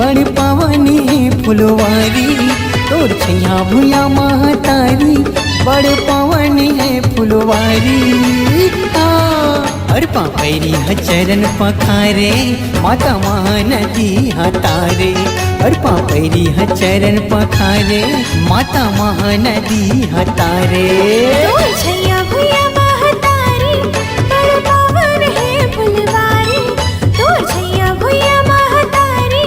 बड़ पावनी फुलवारी तोर छैया भुया महतारी बड़ पावनी फुलवारी अरपा पैरी चरण पखारे माता महानदी हतारे अरपा पैरी चरण पखारे माता महानदी हतारे छैया भुया महतारी बड़ पावन है फुलवारी तोर छैया भुया महतारी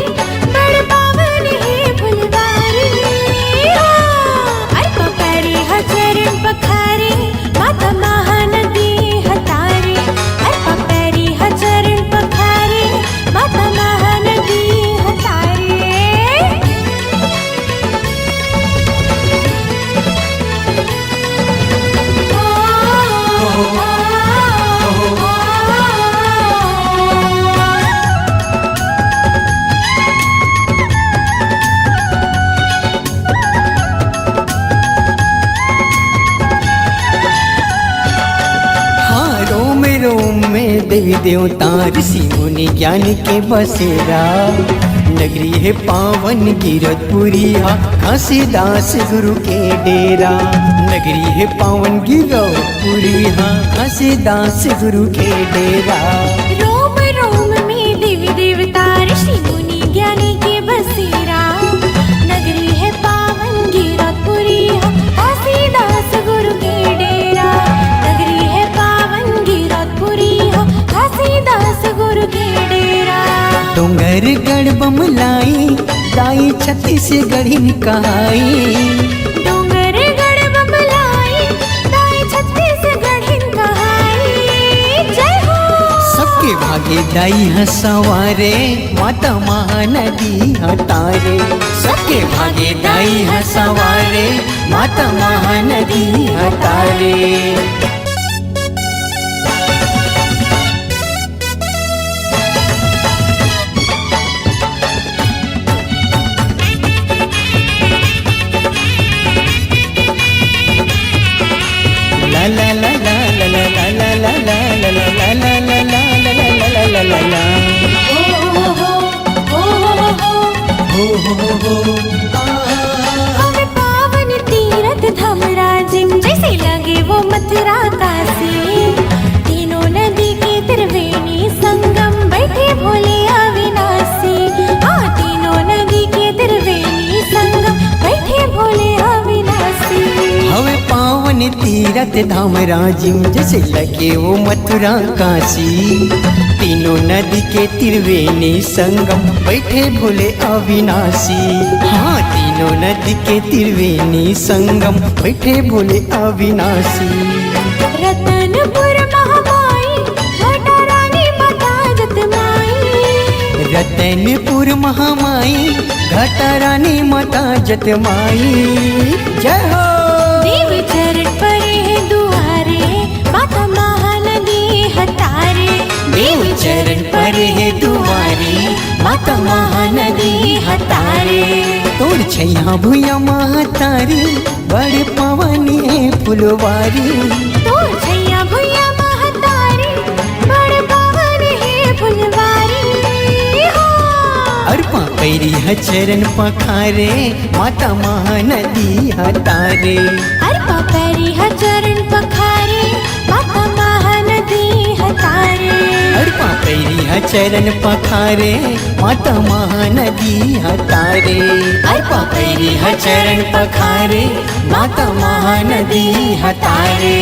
बड़ पावन है फुलवारी अरपा पैरी चरण पखारे माता महानदी हतारे अरपा पैरी चरण पखारे माता महानदी हतारे रोम में देवी देवता ऋषि मुनि ज्ञान के बसेरा नगरी है पावन गिरधपुरी घासीदास गुरु के डेरा नगरी है पावन गिरधपुरी घासीदास गुरु के डेरा रोम रोम में देवी देवता ऋषि मुनि ज्ञान के बसेरा नगरी है पावन गिरधपुरी घासीदास गुरु के डेरा नगरी है पावन गिरधपुरी घासीदास गुरु के डेरा डोंगर गढ़ बमलाई दाई छत्तीसगढ़ी कहाई डोंगर गढ़ बमलाई दाई छत्तीसगढ़ी कहाई जय हो सबके भागे दाई हसवारे माता महानदी हतारे सबके भागे दाई हसवारे माता Mahanadi हतारे la la la la la la la la la la la la la la la la la la हमें पावन तीरथ धाम राजिम जैसे लगे वो मथुरा काशी तीनों नदी के त्रिवेणी संगम बैठे भोले अविनाशी हाँ तीनों नदी के त्रिवेणी संगम बैठे भोले अविनाशी हवे पावन तीरथ धाम राजिम जैसे लगे वो मथुरा काशी तीनों नदी के त्रिवेणी संगम बैठे भोले अविनाशी हाँ तीनों नदी के त्रिवेणी संगम बैठे भोले अविनाशी रतनपुर महामाई घाटा रानी माता जतमाई रतनपुर महामाई घाटा रानी माता जतमाई जय हो देव चरण परे दुआरे माता महानदी हतारे देव चरण पर है दुआरे माता महानदी हतारे तोर छैया भुया महतारी बड़ पावनी फुलवारी तोर छैया भुया महतारी बड़ पावन है फुलवारी अरपा पैरी चरण पखारे माता महानदी हतारे अरपा पैरी चरण पखारे माता महानदी हतारे अरपा पैरी चरण पखारे माता महानदी हतारे अरपा पैरी चरण पखारे माता महानदी हतारे।